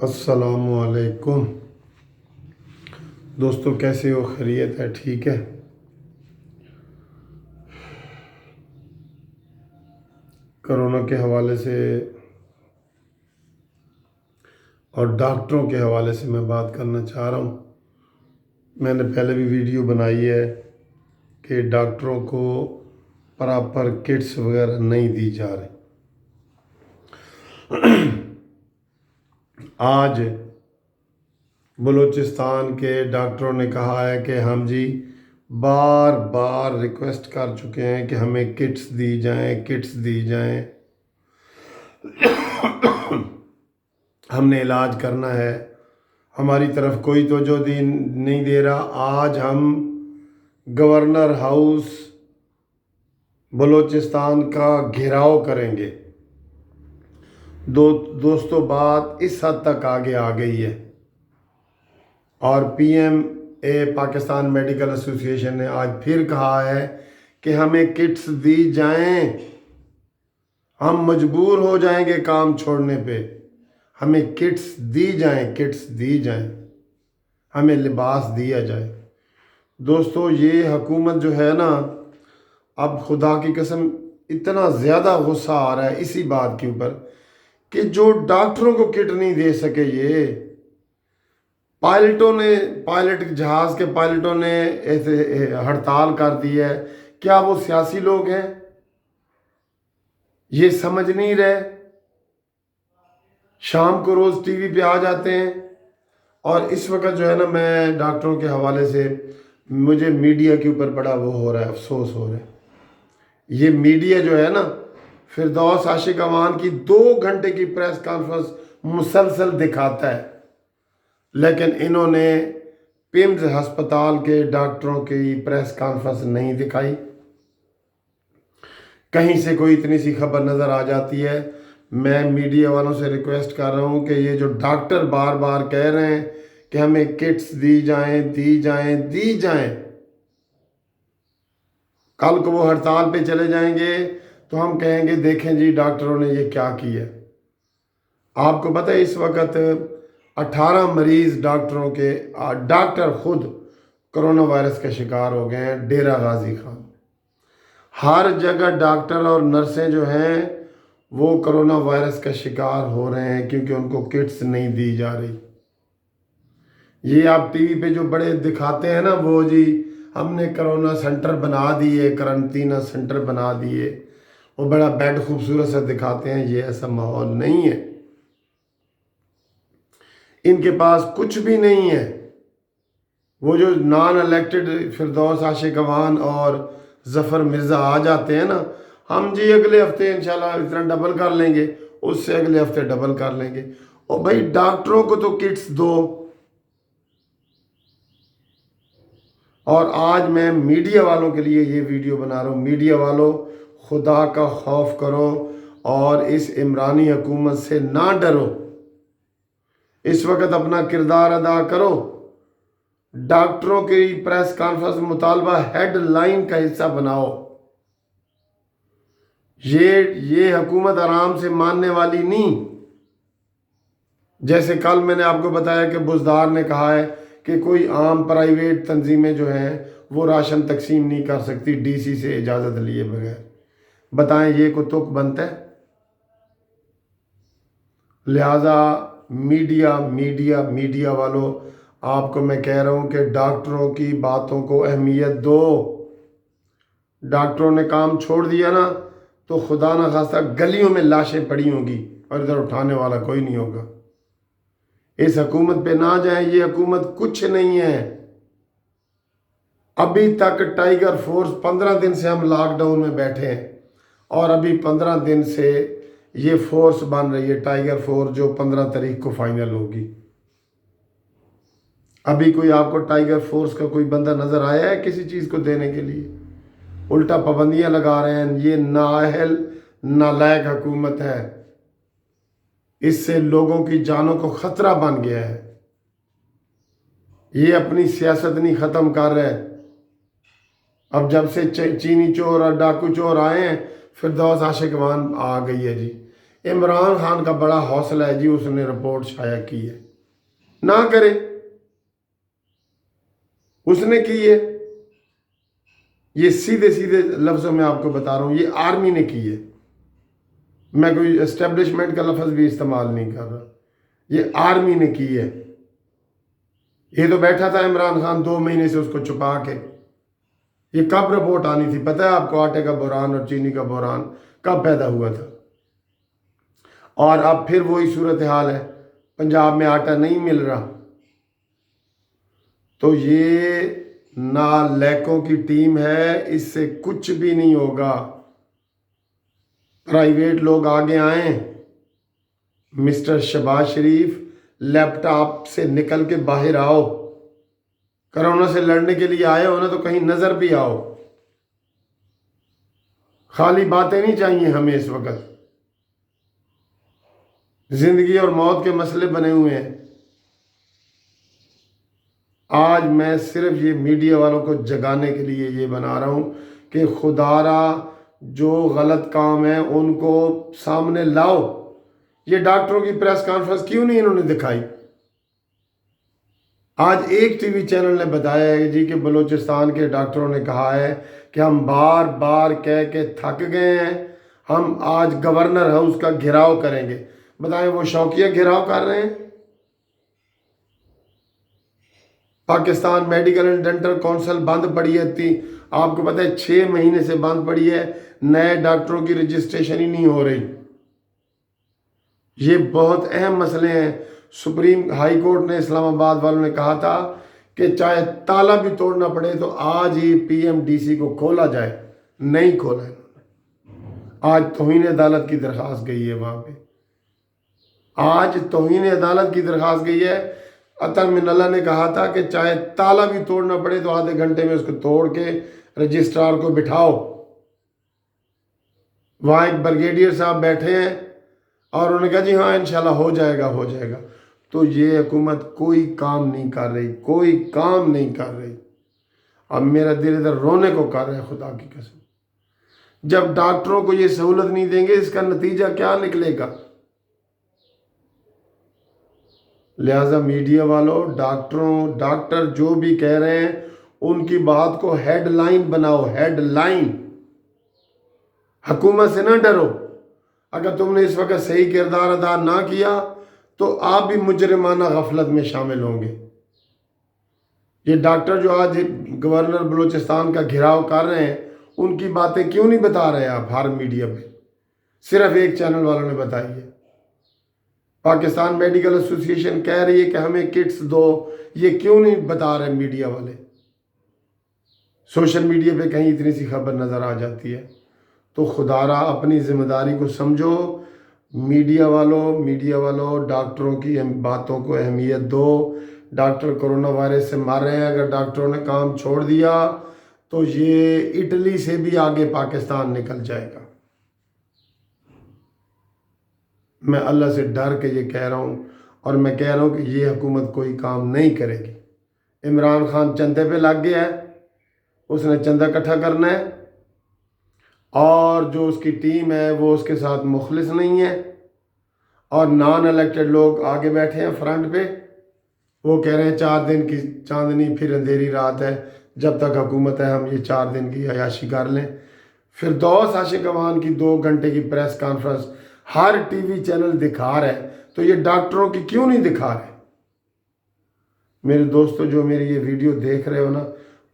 السلام علیکم دوستو، کیسے ہو؟ خیریت ہے؟ ٹھیک ہے؟ کرونا کے حوالے سے اور ڈاکٹروں کے حوالے سے میں بات کرنا چاہ رہا ہوں۔ میں نے پہلے بھی ویڈیو بنائی ہے کہ ڈاکٹروں کو پراپر کٹس وغیرہ نہیں دی جا رہی۔ آج بلوچستان کے ڈاکٹروں نے کہا ہے کہ ہم جی بار بار ریکویسٹ کر چکے ہیں کہ ہمیں کٹس دی جائیں، ہم نے علاج کرنا ہے، ہماری طرف کوئی توجہ نہیں دے رہا۔ آج ہم گورنر ہاؤس بلوچستان کا گھیراؤ کریں گے۔ دوستو، بات اس حد تک آگے آ گئی ہے اور پی ایم اے پاکستان میڈیکل ایسوسی ایشن نے آج پھر کہا ہے کہ ہمیں کٹس دی جائیں۔ ہم مجبور ہو جائیں گے کام چھوڑنے پہ، ہمیں کٹس دی جائیں، ہمیں لباس دیا جائے۔ دوستو، یہ حکومت جو ہے نا، اب خدا کی قسم اتنا زیادہ غصہ آ رہا ہے اسی بات کے اوپر کہ جو ڈاکٹروں کو کٹ نہیں دے سکے، یہ پائلٹ جہاز کے پائلٹوں نے ہڑتال کر دی ہے۔ کیا وہ سیاسی لوگ ہیں؟ یہ سمجھ نہیں رہے۔ شام کو روز ٹی وی پہ آ جاتے ہیں۔ اور اس وقت جو ہے نا، میں ڈاکٹروں کے حوالے سے مجھے میڈیا کے اوپر بڑا وہ ہو رہا ہے، افسوس ہو رہا ہے۔ یہ میڈیا جو ہے نا، فردوس عاشق امان کی 2 گھنٹے کی پریس کانفرنس مسلسل دکھاتا ہے، لیکن انہوں نے پیمز ہسپتال کے ڈاکٹروں کی پریس کانفرنس نہیں دکھائی۔ کہیں سے کوئی اتنی سی خبر نظر آ جاتی ہے۔ میں میڈیا والوں سے ریکویسٹ کر رہا ہوں کہ یہ جو ڈاکٹر بار بار کہہ رہے ہیں کہ ہمیں کٹس دی جائیں، کل کو وہ ہڑتال پہ چلے جائیں گے تو ہم کہیں گے دیکھیں جی ڈاکٹروں نے یہ کیا کیا۔ آپ کو پتہ ہے اس وقت 18 مریض ڈاکٹر خود کرونا وائرس کا شکار ہو گئے ہیں ڈیرہ غازی خان۔ ہر جگہ ڈاکٹر اور نرسیں جو ہیں وہ کرونا وائرس کا شکار ہو رہے ہیں کیونکہ ان کو کٹس نہیں دی جا رہی۔ یہ آپ ٹی وی پہ جو بڑے دکھاتے ہیں نا، وہ جی ہم نے کرونا سنٹر بنا دیے، کرنٹینہ سنٹر بنا دیے، وہ بڑا بیڈ خوبصورت سے دکھاتے ہیں۔ یہ ایسا ماحول نہیں ہے، ان کے پاس کچھ بھی نہیں ہے۔ وہ جو نان الیکٹڈ فردوس عاشق امان اور ظفر مرزا آ جاتے ہیں نا، ہم جی اگلے ہفتے انشاءاللہ اتنا ڈبل کر لیں گے، اس سے اگلے ہفتے ڈبل کر لیں گے۔ اور بھائی ڈاکٹروں کو تو کٹس دو۔ اور آج میں میڈیا والوں کے لیے یہ ویڈیو بنا رہا ہوں۔ میڈیا والوں، خدا کا خوف کرو اور اس عمرانی حکومت سے نہ ڈرو۔ اس وقت اپنا کردار ادا کرو۔ ڈاکٹروں کی پریس کانفرنس مطالبہ ہیڈ لائن کا حصہ بناؤ۔ یہ حکومت آرام سے ماننے والی نہیں۔ جیسے کل میں نے آپ کو بتایا کہ بزدار نے کہا ہے کہ کوئی عام پرائیویٹ تنظیمیں جو ہیں وہ راشن تقسیم نہیں کر سکتی ڈی سی سے اجازت لیے بغیر۔ بتائیں یہ کو تک بنتا ہے؟ لہٰذا میڈیا والوں، آپ کو میں کہہ رہا ہوں کہ ڈاکٹروں کی باتوں کو اہمیت دو۔ ڈاکٹروں نے کام چھوڑ دیا نا تو خدا نہ خواستہ گلیوں میں لاشیں پڑی ہوں گی اور ادھر اٹھانے والا کوئی نہیں ہوگا۔ اس حکومت پہ نہ جائیں، یہ حکومت کچھ نہیں ہے۔ ابھی تک ٹائیگر فورس 15 دن سے ہم لاک ڈاؤن میں بیٹھے ہیں اور ابھی 15 دن سے یہ فورس بن رہی ہے، ٹائیگر فورس جو 15 تاریخ کو فائنل ہوگی۔ ابھی کوئی آپ کو ٹائیگر فورس کا کوئی بندہ نظر آیا ہے کسی چیز کو دینے کے لیے؟ الٹا پابندیاں لگا رہے ہیں۔ یہ نااہل نالائق حکومت ہے، اس سے لوگوں کی جانوں کو خطرہ بن گیا ہے۔ یہ اپنی سیاست نہیں ختم کر رہے۔ اب جب سے چینی چور اور ڈاکو چور آئے ہیں، فردوس عاشق امان آ گئی ہے جی۔ عمران خان کا بڑا حوصلہ ہے جی، اس نے رپورٹ شائع کی ہے، نہ کرے، اس نے کی ہے، یہ سیدھے سیدھے لفظوں میں آپ کو بتا رہا ہوں، یہ آرمی نے کی ہے، میں کوئی اسٹیبلشمنٹ کا لفظ بھی استعمال نہیں کر رہا، یہ آرمی نے کی ہے۔ یہ تو بیٹھا تھا عمران خان 2 مہینے سے اس کو چھپا کے، یہ کب رپورٹ آنی تھی پتہ ہے آپ کو؟ آٹے کا بحران اور چینی کا بحران کب پیدا ہوا تھا؟ اور اب پھر وہی صورتحال ہے، پنجاب میں آٹا نہیں مل رہا۔ تو یہ نالیکوں کی ٹیم ہے، اس سے کچھ بھی نہیں ہوگا۔ پرائیویٹ لوگ آگے آئیں، مسٹر شہباز شریف لیپ ٹاپ سے نکل کے باہر آؤ، کرونا سے لڑنے کے لیے آئے ہو نا تو کہیں نظر بھی آؤ، خالی باتیں نہیں چاہیے ہمیں۔ اس وقت زندگی اور موت کے مسئلے بنے ہوئے ہیں۔ آج میں صرف یہ میڈیا والوں کو جگانے کے لیے یہ بنا رہا ہوں کہ خدا را جو غلط کام ہے ان کو سامنے لاؤ۔ یہ ڈاکٹروں کی پریس کانفرنس کیوں نہیں انہوں نے دکھائی؟ آج ایک ٹی وی چینل نے بتایا ہے جی کہ بلوچستان کے ڈاکٹروں نے کہا ہے کہ ہم بار بار کہہ کے تھک گئے ہیں، ہم آج گورنر ہاؤس کا گھیراؤ کریں گے۔ بتائیں وہ شوقیہ گھیراؤ کر رہے ہیں؟ Pakistan medical and dental council بند پڑی ہے، آپ کو پتہ ہے 6 مہینے سے بند پڑی ہے، نئے ڈاکٹروں کی رجسٹریشن ہی نہیں ہو رہی۔ یہ بہت اہم مسئلے ہیں۔ سپریم ہائی کورٹ نے اسلام آباد والوں نے کہا تھا کہ چاہے تالا بھی توڑنا پڑے تو آج ہی پی ایم ڈی سی کو کھولا جائے، نہیں کھولا ہے۔ آج توہین عدالت کی درخواست گئی ہے وہاں پہ، آج توہین عدالت کی درخواست گئی ہے۔ عطا من اللہ نے کہا تھا کہ چاہے تالا بھی توڑنا پڑے تو آدھے گھنٹے میں اس کو توڑ کے رجسٹرار کو بٹھاؤ۔ وہاں ایک بریگیڈیئر صاحب بیٹھے ہیں اور انہوں نے کہا جی ہاں انشاءاللہ ہو جائے گا ہو جائے گا۔ تو یہ حکومت کوئی کام نہیں کر رہی، کوئی کام نہیں کر رہی۔ اب میرا دل ادھر رونے کو کر رہا ہے خدا کی قسم۔ جب ڈاکٹروں کو یہ سہولت نہیں دیں گے اس کا نتیجہ کیا نکلے گا؟ لہٰذا میڈیا والوں، ڈاکٹر جو بھی کہہ رہے ہیں ان کی بات کو ہیڈ لائن بناؤ، ہیڈ لائن۔ حکومت سے نہ ڈرو۔ اگر تم نے اس وقت صحیح کردار ادا نہ کیا تو آپ بھی مجرمانہ غفلت میں شامل ہوں گے۔ یہ ڈاکٹر جو آج گورنر بلوچستان کا گھیراؤ کر رہے ہیں ان کی باتیں کیوں نہیں بتا رہے آپ ہر میڈیا پہ؟ صرف ایک چینل والوں نے بتائی ہے۔ پاکستان میڈیکل ایسوسی ایشن کہہ رہی ہے کہ ہمیں کٹس دو، یہ کیوں نہیں بتا رہے میڈیا والے؟ سوشل میڈیا پہ کہیں اتنی سی خبر نظر آ جاتی ہے۔ تو خدا را اپنی ذمہ داری کو سمجھو، میڈیا والوں ڈاکٹروں کی باتوں کو اہمیت دو۔ ڈاکٹر کرونا وائرس سے مر رہے ہیں، اگر ڈاکٹروں نے کام چھوڑ دیا تو یہ اٹلی سے بھی آگے پاکستان نکل جائے گا۔ میں اللہ سے ڈر کے یہ کہہ رہا ہوں، اور میں کہہ رہا ہوں کہ یہ حکومت کوئی کام نہیں کرے گی۔ عمران خان چندے پہ لگ گیا ہے، اس نے چندہ اکٹھا کرنا ہے، اور جو اس کی ٹیم ہے وہ اس کے ساتھ مخلص نہیں ہے، اور نان الیکٹڈ لوگ آگے بیٹھے ہیں فرنٹ پہ، وہ کہہ رہے ہیں 4 دن کی چاندنی پھر اندھیری رات ہے، جب تک حکومت ہے ہم یہ 4 دن کی عیاشی کر لیں۔ فردوس عاشق امان کی 2 گھنٹے کی پریس کانفرنس ہر ٹی وی چینل دکھا رہا ہے، تو یہ ڈاکٹروں کی کیوں نہیں دکھا رہے؟ میرے دوستو جو میری یہ ویڈیو دیکھ رہے ہو نا،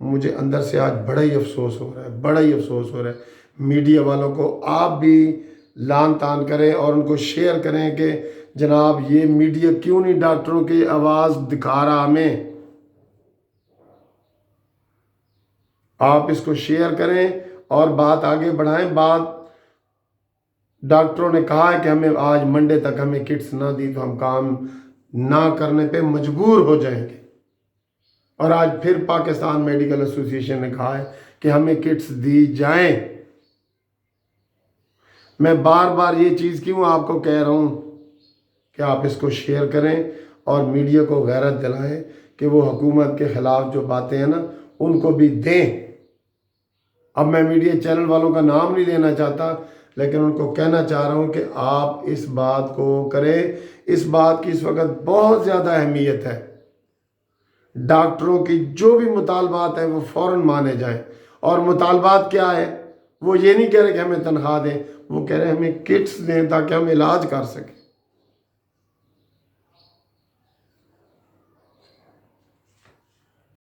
مجھے اندر سے آج بڑا ہی افسوس ہو رہا ہے، بڑا ہی افسوس ہو رہا ہے۔ میڈیا والوں کو آپ بھی لان تان کریں اور ان کو شیئر کریں کہ جناب یہ میڈیا کیوں نہیں ڈاکٹروں کی آواز دکھا رہا ہمیں۔ آپ اس کو شیئر کریں اور بات آگے بڑھائیں۔ بات ڈاکٹروں نے کہا ہے کہ ہمیں آج منڈے تک ہمیں کٹس نہ دی تو ہم کام نہ کرنے پہ مجبور ہو جائیں گے، اور آج پھر پاکستان میڈیکل ایسوسی ایشن نے کہا ہے کہ ہمیں کٹس دی جائیں۔ میں بار بار یہ چیز کیوں آپ کو کہہ رہا ہوں کہ آپ اس کو شیئر کریں اور میڈیا کو غیرت دلائیں کہ وہ حکومت کے خلاف جو باتیں ہیں نا ان کو بھی دیں۔ اب میں میڈیا چینل والوں کا نام نہیں لینا چاہتا، لیکن ان کو کہنا چاہ رہا ہوں کہ آپ اس بات کو کریں. اس بات کی اس وقت بہت زیادہ اہمیت ہے. ڈاکٹروں کی جو بھی مطالبات ہیں وہ فوراً مانے جائیں. اور مطالبات کیا ہے؟ وہ یہ نہیں کہہ رہے کہ ہمیں تنخواہ دیں، وہ کہہ رہے ہیں ہمیں کٹس دیں تاکہ ہم علاج کر سکیں.